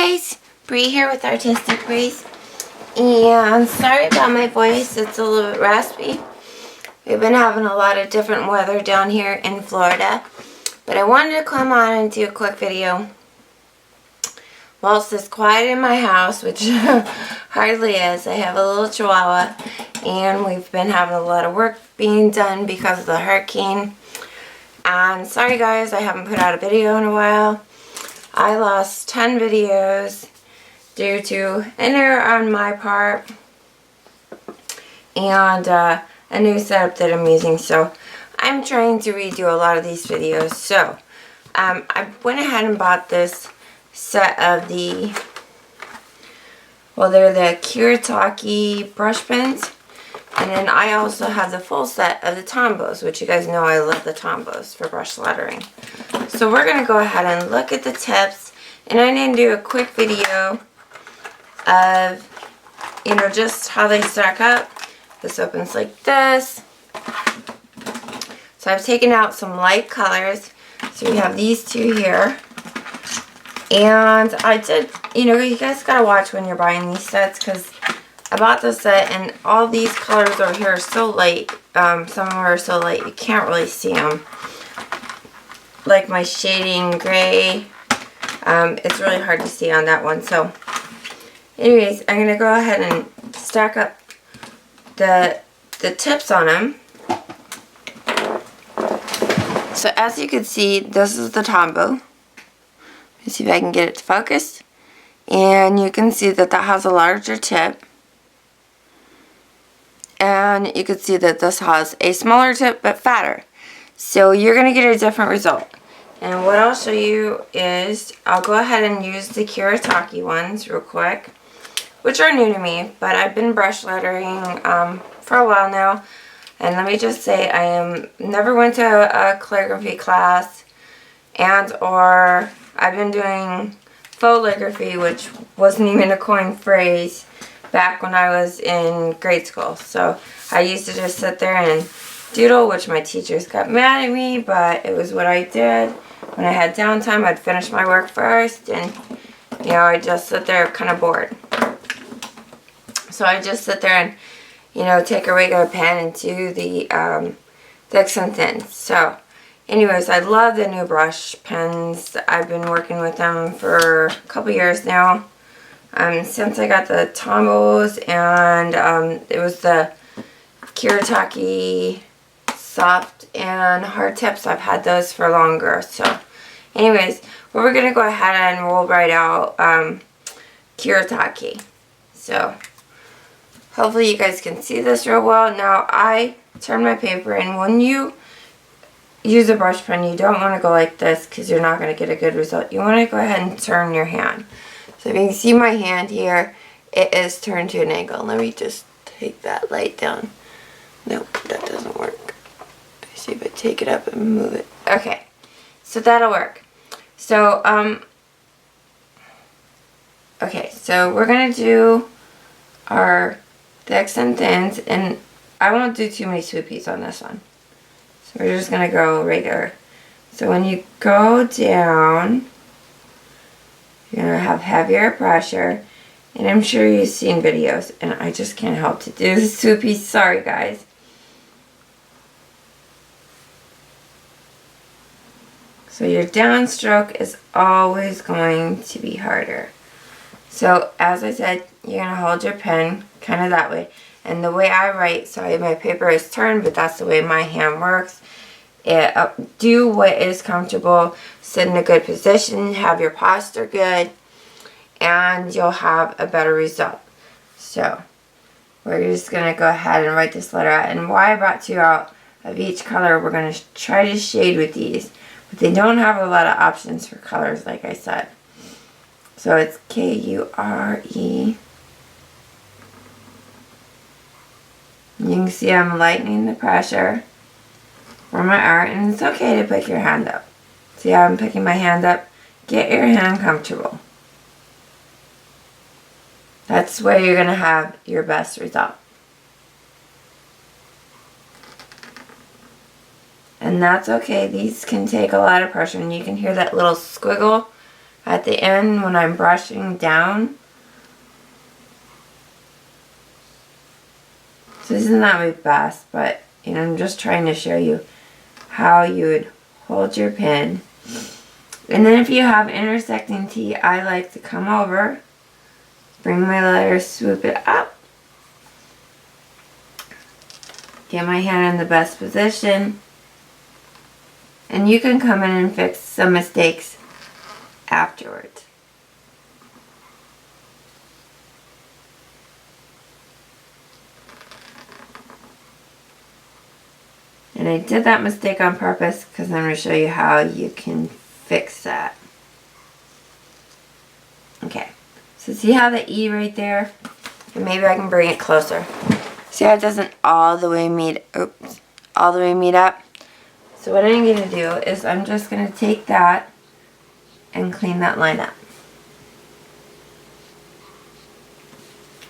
guys, Bree here with Artisticbreeze, and sorry about my voice, it's a little bit raspy. We've been having a lot of different weather down here in Florida, but I wanted to come on and do a quick video whilst it's quiet in my house, which hardly is. I have a little chihuahua, and we've been having a lot of work being done because of the hurricane. And sorry guys, I haven't put out a video in a while. I lost 10 videos due to an error on my part and a new setup that I'm using. So I'm trying to redo a lot of these videos. So I went ahead and bought this set of they're the Kuretake brush pens. And then I also have the full set of the Tombows, which you guys know I love the Tombows for brush lettering. So we're going to go ahead and look at the tips. And I'm going to do a quick video of, just how they stack up. This opens like this. So I've taken out some light colors. So we have these two here. And I did, you guys got to watch when you're buying these sets because I bought this set and all these colors over here are so light. Some of them are so light you can't really see them. Like my shading gray. It's really hard to see on that one. So anyways, I'm going to go ahead and stack up the tips on them. So as you can see, this is the Tombow. Let's see if I can get it to focus. And you can see that has a larger tip. And you can see that this has a smaller tip but fatter. So you're going to get a different result. And what I'll show you is, I'll go ahead and use the Kuretake ones real quick, which are new to me, but I've been brush lettering for a while now. And let me just say, I never went to a calligraphy class, or I've been doing photography, which wasn't even a coined phrase back when I was in grade school. So I used to just sit there and doodle, which my teachers got mad at me, but it was what I did. When I had downtime, I'd finish my work first, and I'd just sit there kind of bored. So I just sit there and take a regular pen and do the thicks and thins. So anyways, I love the new brush pens. I've been working with them for a couple years now. Since I got the Tombows, and it was the Kuretake soft and hard tips. I've had those for longer. So anyways, we're going to go ahead and roll right out Kuretake. So hopefully you guys can see this real well. Now I turn my paper, and when you use a brush pen, you don't want to go like this because you're not going to get a good result. You want to go ahead and turn your hand. So if you can see my hand here, it is turned to an angle. Let me just take that light down. Nope, that doesn't work. Let's see if I take it up and move it. Okay, so that'll work. So, okay, so we're going to do our thicks and thins, and I won't do too many swooppies on this one. So we're just going to go regular. So when you go down, you're going to have heavier pressure, and I'm sure you've seen videos, and I just can't help to do the swoopy. Sorry guys. So your downstroke is always going to be harder. So as I said, you're going to hold your pen kind of that way. And the way I write, sorry, my paper is turned, but that's the way my hand works. Do what is comfortable, sit in a good position, have your posture good, and you'll have a better result. So we're just going to go ahead and write this letter out. And why I brought two out of each color, we're going to try to shade with these, but they don't have a lot of options for colors, like I said. So it's K-U-R-E. You can see I'm lightening the pressure for my art, and it's okay to pick your hand up. See how I'm picking my hand up? Get your hand comfortable. That's where you're going to have your best result. And that's okay. These can take a lot of pressure, and you can hear that little squiggle at the end when I'm brushing down. So this is not my best, but you know, I'm just trying to show you how you would hold your pen. And then if you have intersecting T, I like to come over, bring my letter, swoop it up, get my hand in the best position, and you can come in and fix some mistakes afterwards. And I did that mistake on purpose because I'm going to show you how you can fix that. Okay, so see how the E right there? And maybe I can bring it closer. See how it doesn't all the way meet up? So what I'm going to do is I'm just going to take that and clean that line up.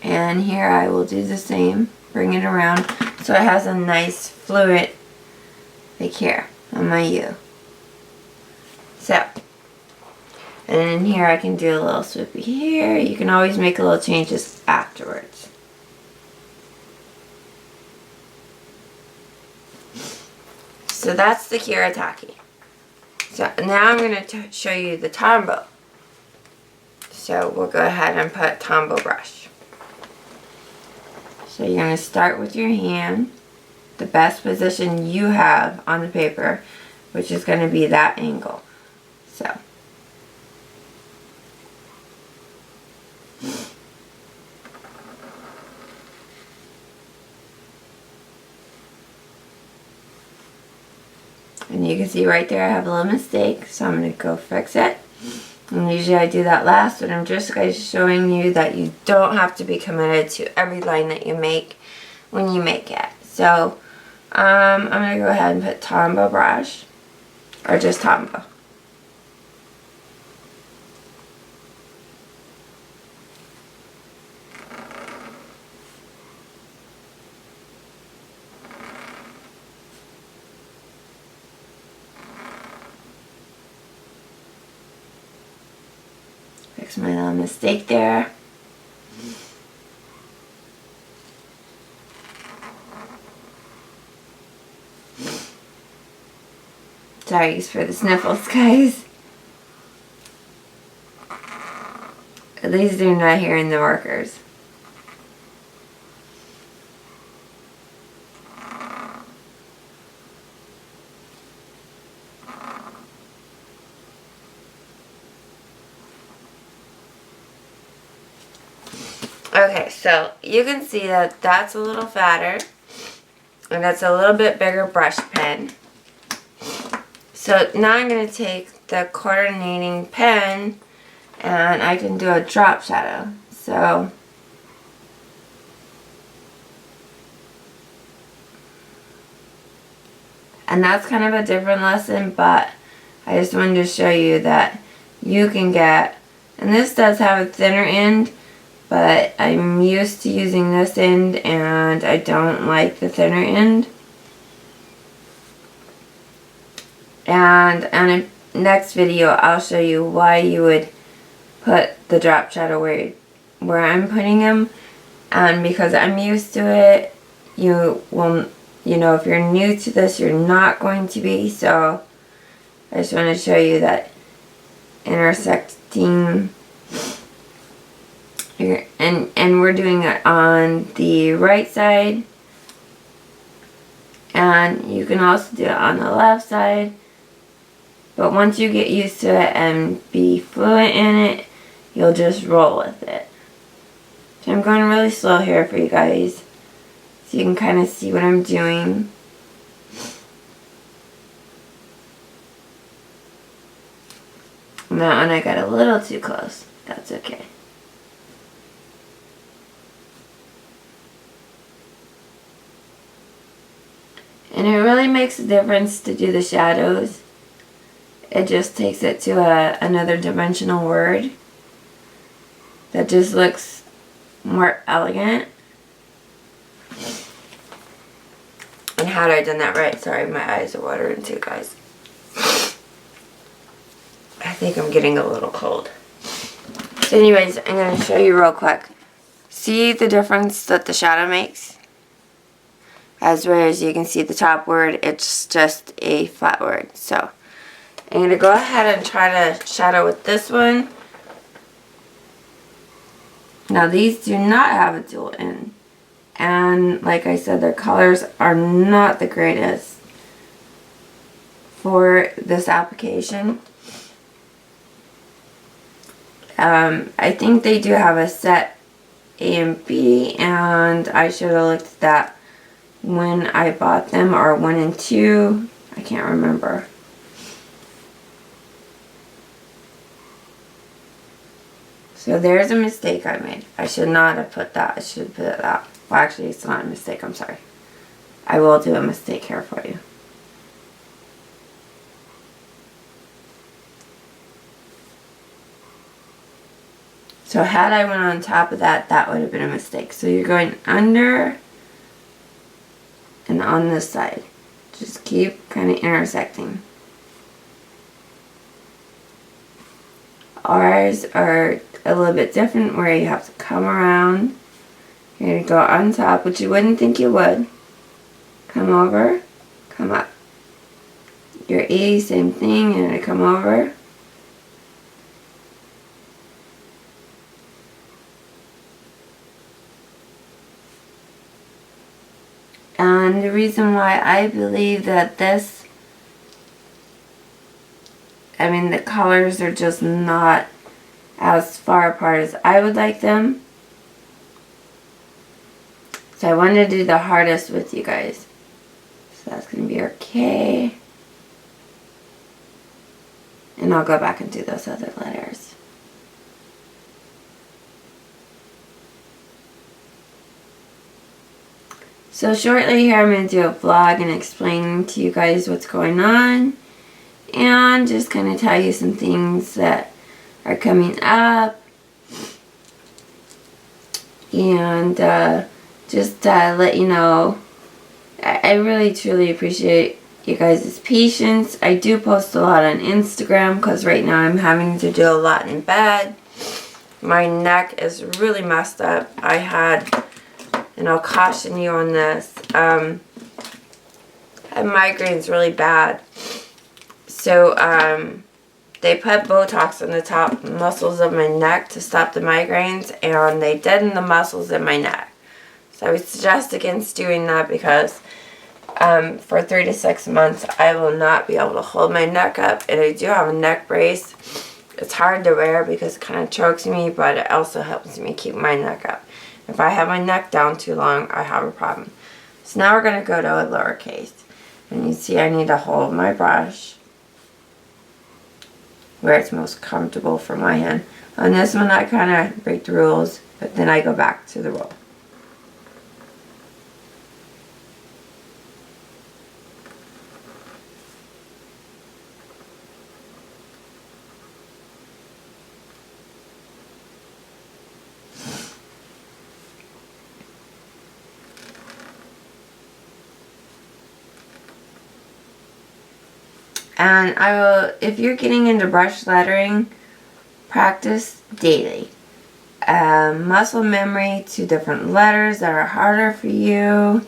And here I will do the same, bring it around so it has a nice fluid like here on my U. So, and in here I can do a little swoopy here. You can always make a little changes afterwards. So that's the Kuretake. So now I'm going to show you the Tombow. So we'll go ahead and put Tombow brush. So you're going to start with your hand, the best position you have on the paper, which is going to be that angle. So. And you can see right there I have a little mistake, so I'm going to go fix it. And usually I do that last, but I'm just showing you that you don't have to be committed to every line that you make when you make it. So I'm going to go ahead and put Tombow brush, or just Tombow. Fix my little mistake there. Sorry for the sniffles, guys. At least they're not hearing the workers. Okay, so you can see that that's a little fatter, and that's a little bit bigger brush pen. So now I'm going to take the coordinating pen, and I can do a drop shadow. So and that's kind of a different lesson, but I just wanted to show you that you can get, and this does have a thinner end, but I'm used to using this end and I don't like the thinner end. And on a next video I'll show you why you would put the drop shadow where I'm putting them, and because I'm used to it, you will, you know, if you're new to this you're not going to be. So I just want to show you that intersecting. And we're doing it on the right side, and you can also do it on the left side, but once you get used to it and be fluent in it, you'll just roll with it. So I'm going really slow here for you guys so you can kind of see what I'm doing. And that one I got a little too close. That's okay. And it really makes a difference to do the shadows. It just takes it to another dimensional word that just looks more elegant. And had I done that right, sorry, my eyes are watering too, guys. I think I'm getting a little cold. So anyways, I'm going to show you real quick. See the difference that the shadow makes? As you can see the top word, it's just a flat word. So I'm going to go ahead and try to shadow with this one. Now these do not have a dual end. And like I said, their colors are not the greatest for this application. I think they do have a set A and B, and I should have looked at that when I bought them, or 1 and 2. I can't remember. So there's a mistake I made. I should not have put that. I should have put that. Well, actually, it's not a mistake. I'm sorry. I will do a mistake here for you. So had I went on top of that, that would have been a mistake. So you're going under and on this side. Just keep kind of intersecting. Ours are a little bit different where you have to come around. You're going to go on top, which you wouldn't think you would. Come over, come up. Your E, same thing. You're going to come over. And the reason why I believe that this, I mean, the colors are just not as far apart as I would like them. So I wanted to do the hardest with you guys. So that's going to be our K. And I'll go back and do those other letters. So shortly here I'm going to do a vlog and explain to you guys what's going on. And just kind of tell you some things that are coming up. And just let you know, I really truly appreciate you guys' patience. I do post a lot on Instagram because right now I'm having to do a lot in bed. My neck is really messed up. I had, and I'll caution you on this, I have migraines really bad. So they put Botox in the top muscles of my neck to stop the migraines, and they deadened the muscles in my neck. So I would suggest against doing that because for 3 to 6 months I will not be able to hold my neck up, and I do have a neck brace. It's hard to wear because it kind of chokes me, but it also helps me keep my neck up. If I have my neck down too long, I have a problem. So now we're going to go to a lowercase. And you see I need to hold my brush where it's most comfortable for my hand. On this one I kind of break the rules, but then I go back to the rule. And I will, if you're getting into brush lettering, practice daily. Muscle memory to different letters that are harder for you.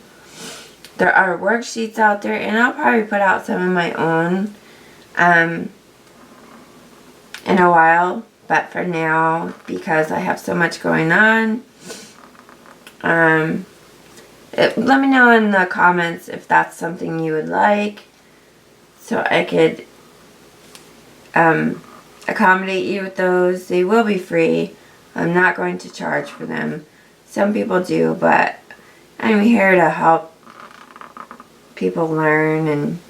There are worksheets out there, and I'll probably put out some of my own in a while. But for now, because I have so much going on, let me know in the comments if that's something you would like, so I could accommodate you with those. They will be free. I'm not going to charge for them. Some people do, but I'm here to help people learn, and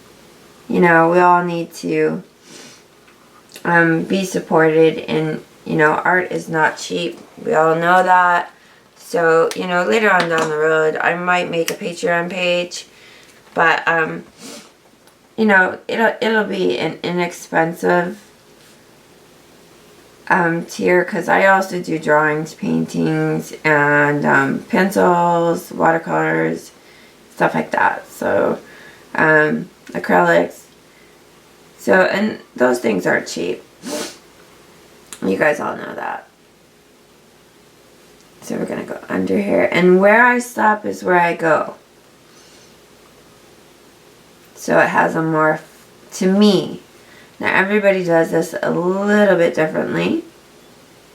you know, we all need to be supported, and you know, art is not cheap. We all know that. So, you know, later on down the road, I might make a Patreon page, but you know, it'll be an inexpensive tier, because I also do drawings, paintings, and pencils, watercolors, stuff like that. So acrylics. So, and those things are cheap. You guys all know that. So we're going to go under here. And where I stop is where I go. So it has a more, to me. Now everybody does this a little bit differently.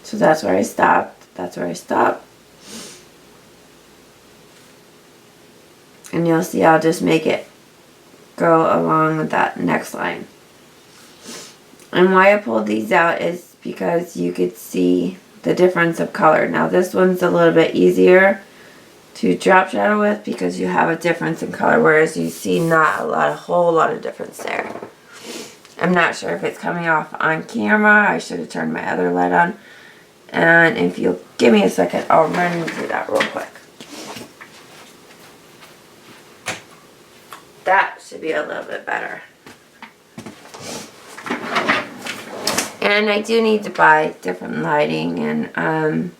So that's where I stopped. That's where I stopped. And you'll see I'll just make it go along with that next line. And why I pulled these out is because you could see the difference of color. Now this one's a little bit easier to drop shadow with because you have a difference in color, whereas you see not a whole lot of difference there. I'm not sure if it's coming off on camera. I should have turned my other light on. And if you'll give me a second, I'll run through that real quick. That should be a little bit better. And I do need to buy different lighting and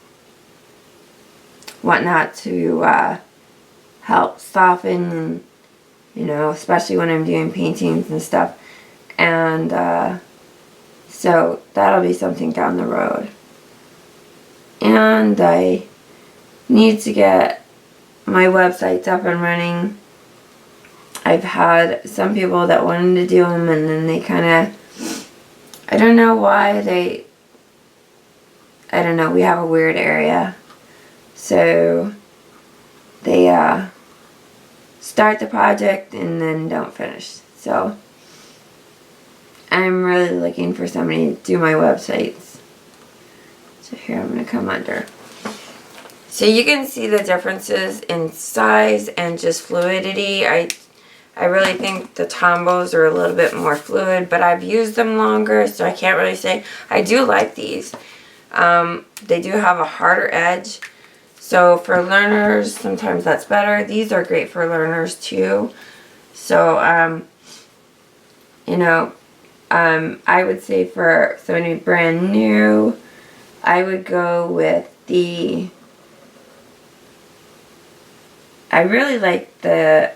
whatnot to help soften, and, you know, especially when I'm doing paintings and stuff. And so that'll be something down the road. And I need to get my websites up and running. I've had some people that wanted to do them, and then they kind of, I don't know why I don't know, we have a weird area. So they start the project and then don't finish. So I'm really looking for somebody to do my websites. So here I'm going to come under. So you can see the differences in size and just fluidity. I really think the Tombows are a little bit more fluid, but I've used them longer, so I can't really say. I do like these. They do have a harder edge. So for learners, sometimes that's better. These are great for learners too. So, you know, I would say for somebody brand new, I would go with the, I really like the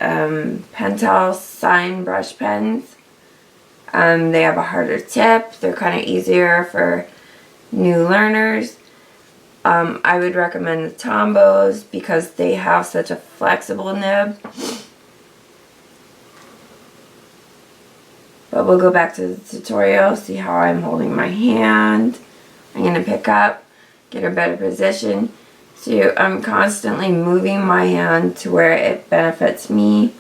Pentel Sign brush pens. They have a harder tip. They're kind of easier for new learners. I would recommend the Tombows because they have such a flexible nib. But we'll go back to the tutorial, see how I'm holding my hand. I'm going to pick up, get a better position. So I'm constantly moving my hand to where it benefits me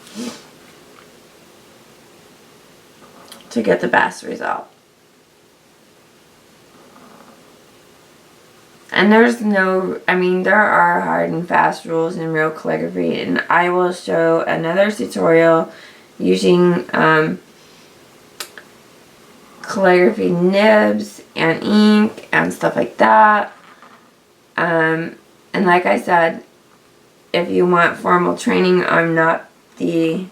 to get the best result. And there's no, I mean, there are hard and fast rules in real calligraphy, and I will show another tutorial using calligraphy nibs and ink and stuff like that. And like I said, if you want formal training, I'm not the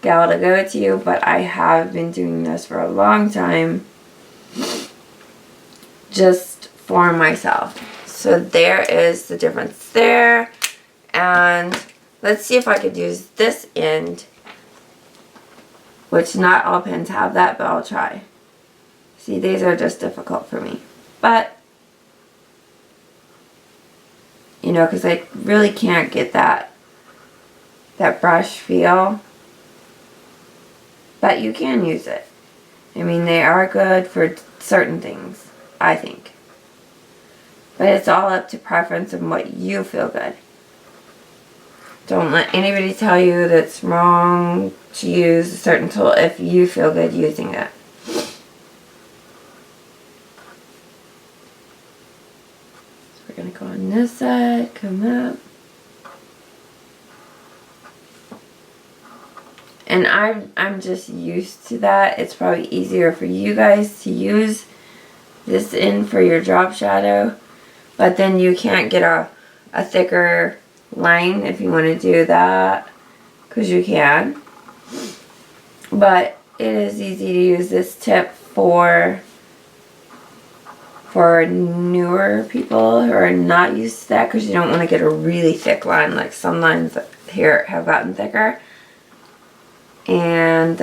gal to go to, but I have been doing this for a long time just for myself. So there is the difference there. And let's see if I could use this end, which not all pens have that, but I'll try. See, these are just difficult for me. But, you know, because I really can't get that brush feel. But you can use it. I mean, they are good for certain things, I think. But it's all up to preference and what you feel good. Don't let anybody tell you that's wrong to use a certain tool if you feel good using it. So we're going to go on this side, come up. And I'm just used to that. It's probably easier for you guys to use this in for your drop shadow. But then you can't get a thicker line if you want to do that, because you can. But it is easy to use this tip for newer people who are not used to that, because you don't want to get a really thick line. Like some lines here have gotten thicker. And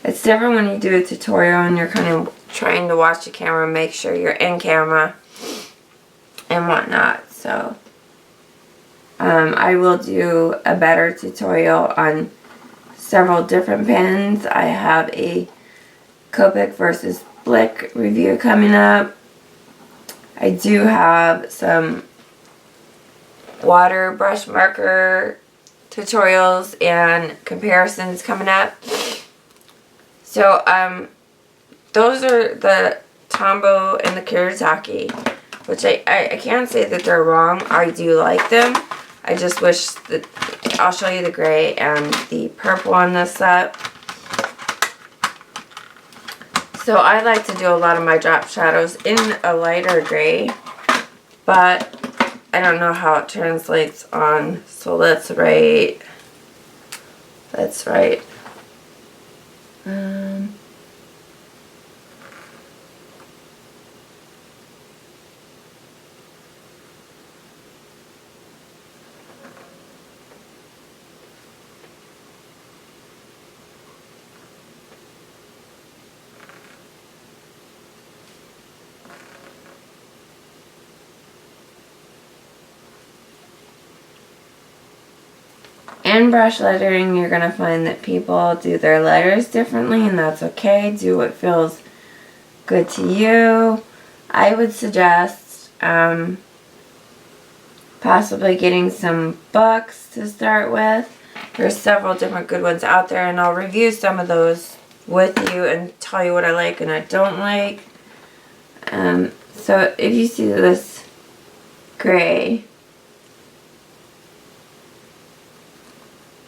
it's different when you do a tutorial and you're kind of trying to watch the camera, make sure you're in camera and whatnot. So I will do a better tutorial on several different pens. I have a Copic versus Blick review coming up. I do have some water brush marker tutorials and comparisons coming up. So those are the Tombow and the Kuretake, which I can't say that they're wrong. I do like them. I just wish that I'll show you the gray and the purple on this set. So I like to do a lot of my drop shadows in a lighter gray, but I don't know how it translates on. So let's write, in brush lettering, you're going to find that people do their letters differently, and that's okay. Do what feels good to you. I would suggest possibly getting some books to start with. There's several different good ones out there, and I'll review some of those with you and tell you what I like and I don't like. So if you see this gray,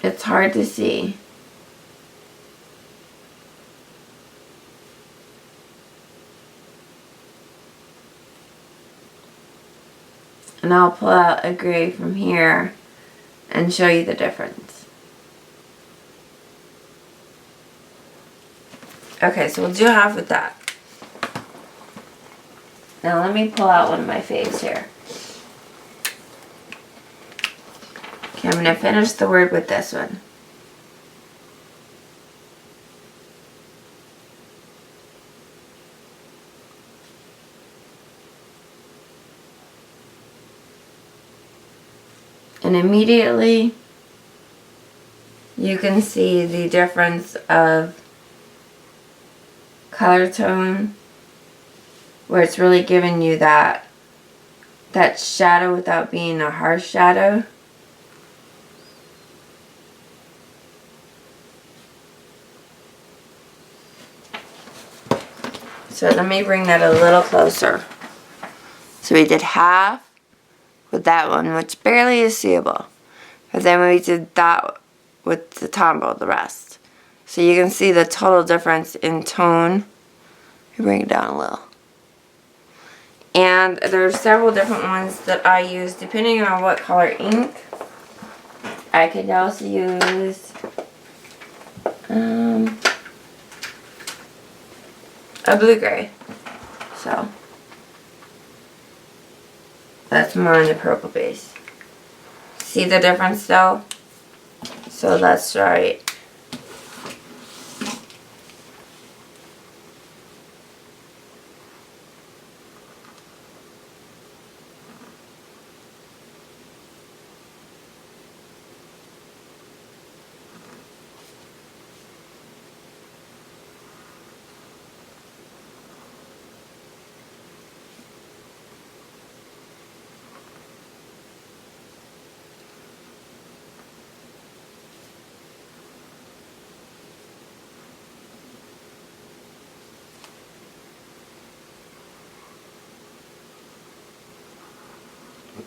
it's hard to see. And I'll pull out a gray from here and show you the difference. Okay, so we'll do half with that. Now let me pull out one of my faves here. Okay, I'm going to finish the word with this one. And immediately you can see the difference of color tone, where it's really giving you that shadow without being a harsh shadow. So let me bring that a little closer. So we did half with that one, which barely is seeable. But then we did that with the Tombow, the rest. So you can see the total difference in tone. Let me bring it down a little. And there's several different ones that I use depending on what color ink. I could also use a blue-gray. So that's more on the purple base. See the difference though? So that's right.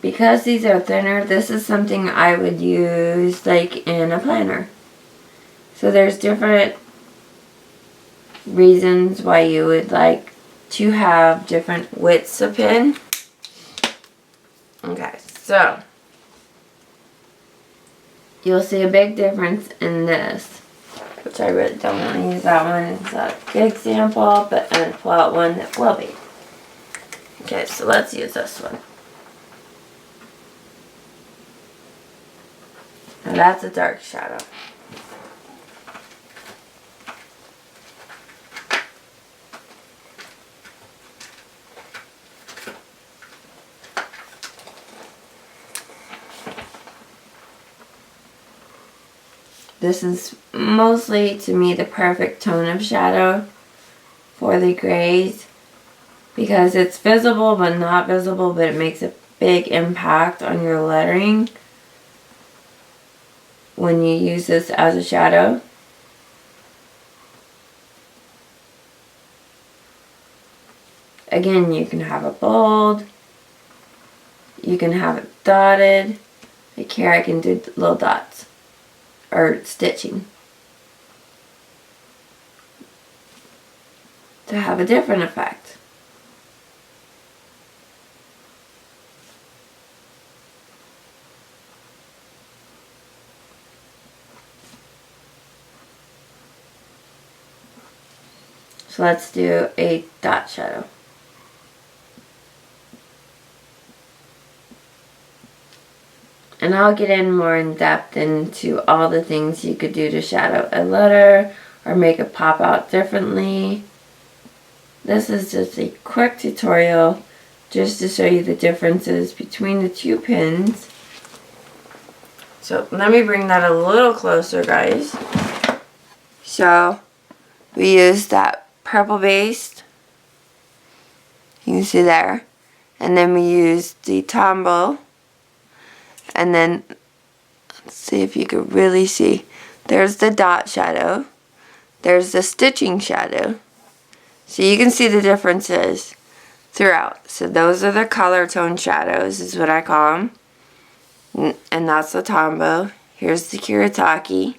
Because these are thinner, this is something I would use like in a planner. So there's different reasons why you would like to have different widths of pen. Okay, so you'll see a big difference in this, which I really don't want to use that one. It's a good example, but I'm going to pull out one that will be. Okay, so let's use this one. Now that's a dark shadow. This is mostly, to me, the perfect tone of shadow for the grays, because it's visible but not visible, but it makes a big impact on your lettering when you use this as a shadow. Again, you can have it bold, you can have it dotted. Like here I can do little dots or stitching to have a different effect. So let's do a dot shadow. And I'll get in more in depth into all the things you could do to shadow a letter or make it pop out differently. This is just a quick tutorial just to show you the differences between the two pins. So let me bring that a little closer, guys. So we used that purple base, you can see there, and then we used the Tombow, and then let's see if you could really see, there's the dot shadow, there's the stitching shadow, so you can see the differences throughout. So those are the color tone shadows is what I call them, and that's the Tombow. Here's the Kuretake,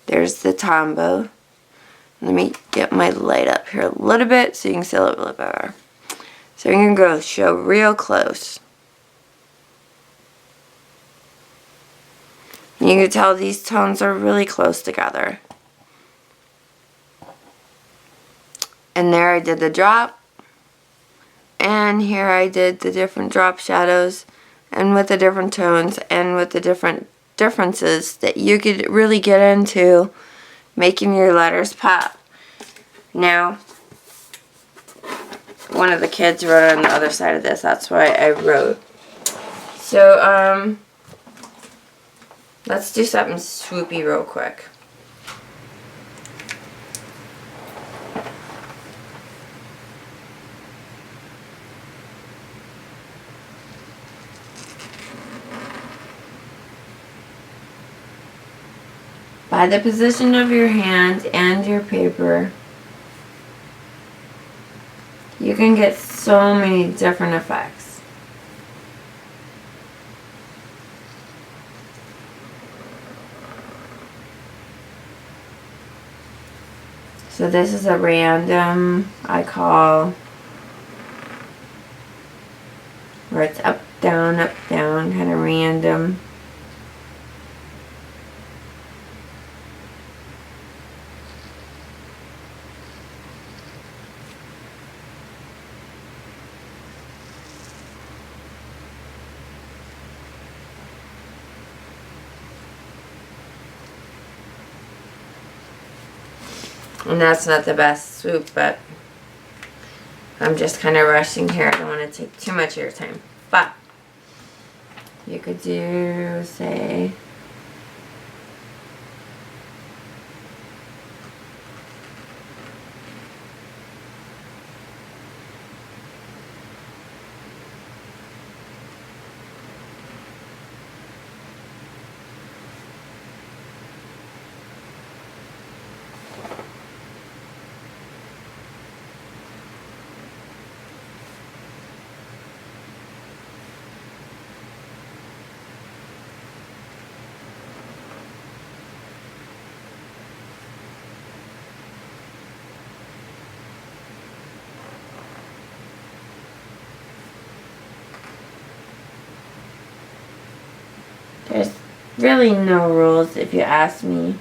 there's the Tombow. Let me get my light up here a little bit so you can see a little bit better. So I'm going to go show real close. You can tell these tones are really close together. And there I did the drop. And here I did the different drop shadows. And with the different tones and with the different differences that you could really get into making your letters pop. Now, one of the kids wrote on the other side of this. That's why I wrote. So, let's do something swoopy real quick. By the position of your hand and your paper, you can get so many different effects. So this is a random, I call, where it's up, down, kind of random. And that's not the best swoop, but I'm just kind of rushing here. I don't want to take too much of your time. But you could do, say, there's really no rules if you ask me.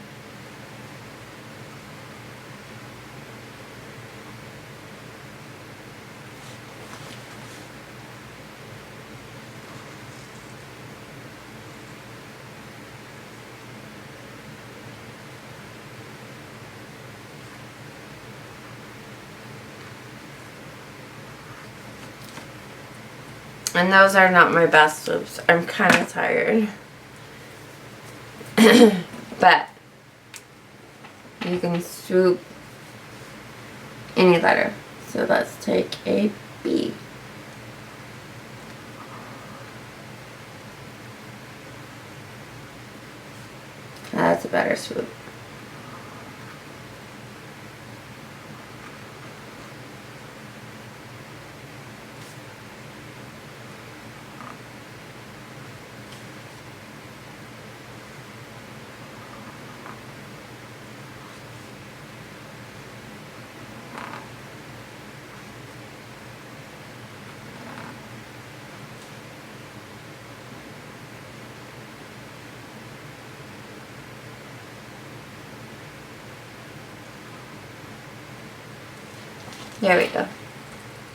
And those are not my best swoops. I'm kind of tired. But You can swoop any letter. So let's take a B. That's a better swoop. There we go.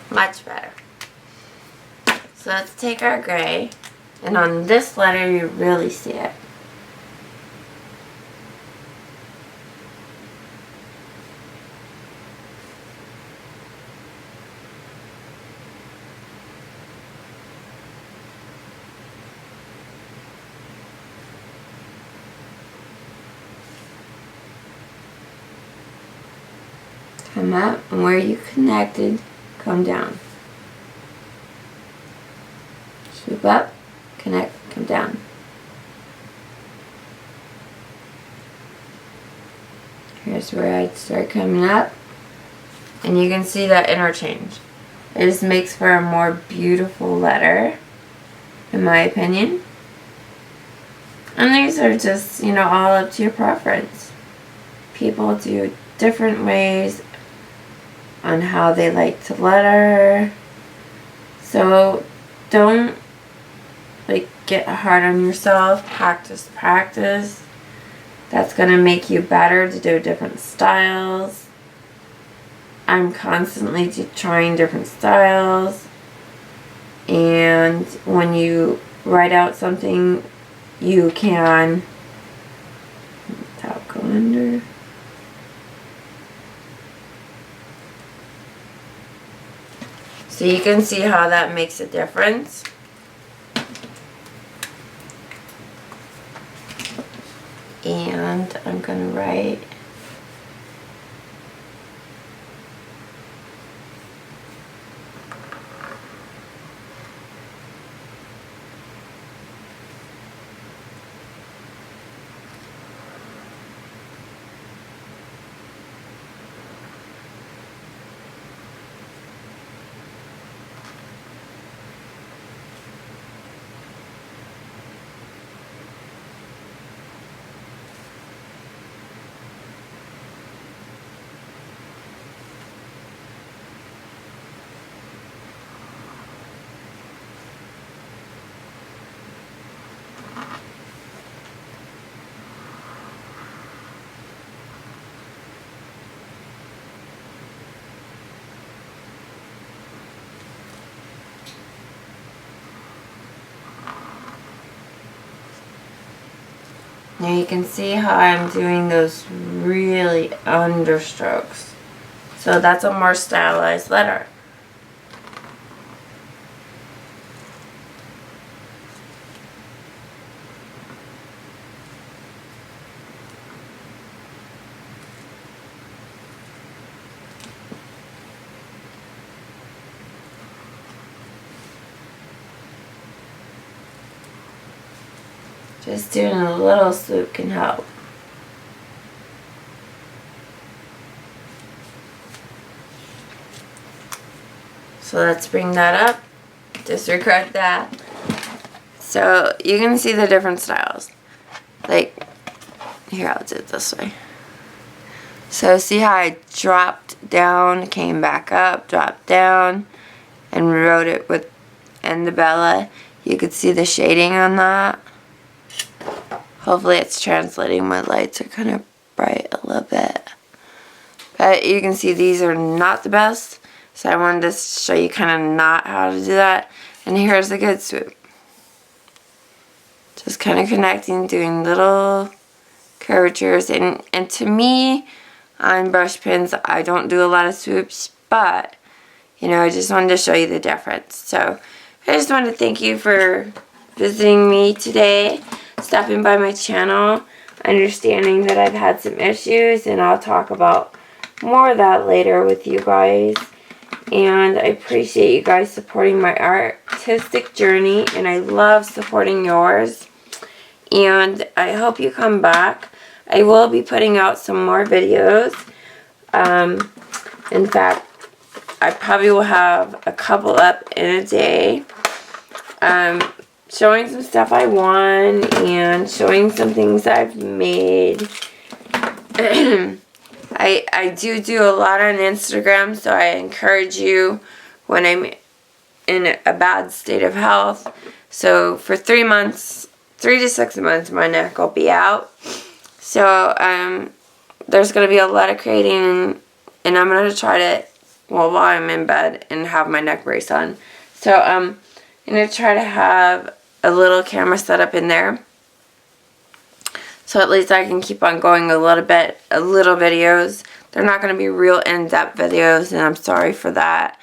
Much better. So let's take our gray, and on this letter you really see it. Come up, and where you connected, come down. Swoop up, connect, come down. Here's where I'd start coming up, and you can see that interchange. It just makes for a more beautiful letter, in my opinion. And these are just, you know, all up to your preference. People do different ways on how they like to letter. So don't get hard on yourself. Practice, practice. That's gonna make you better to do different styles. I'm constantly trying different styles. And when you write out something, you can top go under. So you can see how that makes a difference. And I'm going to write now you can see how I'm doing those really understrokes. So that's a more stylized letter. Just doing a little swoop can help. So let's bring that up. Disregard that. So you can see the different styles. Like, here, I'll do it this way. So see how I dropped down, came back up, dropped down, and wrote it with Bella. You could see the shading on that. Hopefully it's translating. My lights are kind of bright a little bit. But you can see these are not the best. So I wanted to show you kind of not how to do that. And here's a good swoop. Just kind of connecting, doing little curvatures. And to me, on brush pens, I don't do a lot of swoops. But, you know, I just wanted to show you the difference. So I just want to thank you for visiting me today, stopping by my channel. understanding that I've had some issues, and I'll talk about more of that later with you guys. And I appreciate you guys supporting my artistic journey, and I love supporting yours. And I hope you come back. I will be putting out some more videos. In fact, I probably will have a couple up in a day. Showing some stuff I won and showing some things I've made. I do a lot on Instagram, so I encourage you when I'm in a bad state of health. So for 3 to 6 months, my neck will be out. So there's going to be a lot of creating, and I'm going to try to, well, while I'm in bed and have my neck brace on. So I'm going to try to have a little camera set up in there. So at least I can keep on going a little videos. They're not going to be real in-depth videos, and I'm sorry for that.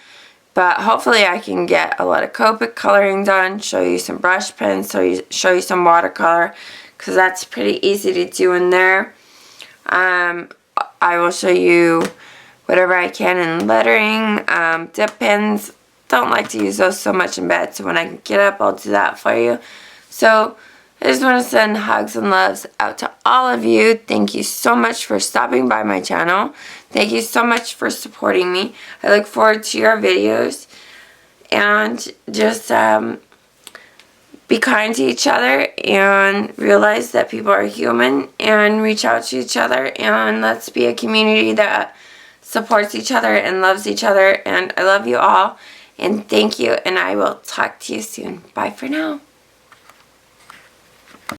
But hopefully I can get a lot of Copic coloring done, show you some brush pens, show you some watercolor, because that's pretty easy to do in there. I will show you whatever I can in lettering, dip pens. Don't like to use those so much in bed, so when I get up I'll do that for you. So I just want to send hugs and loves out to all of you. Thank you so much for stopping by my channel. Thank you so much for supporting me. I look forward to your videos. And just be kind to each other and realize that people are human, and reach out to each other, and let's be a community that supports each other and loves each other. And I love you all, and thank you, and I will talk to you soon. Bye for now.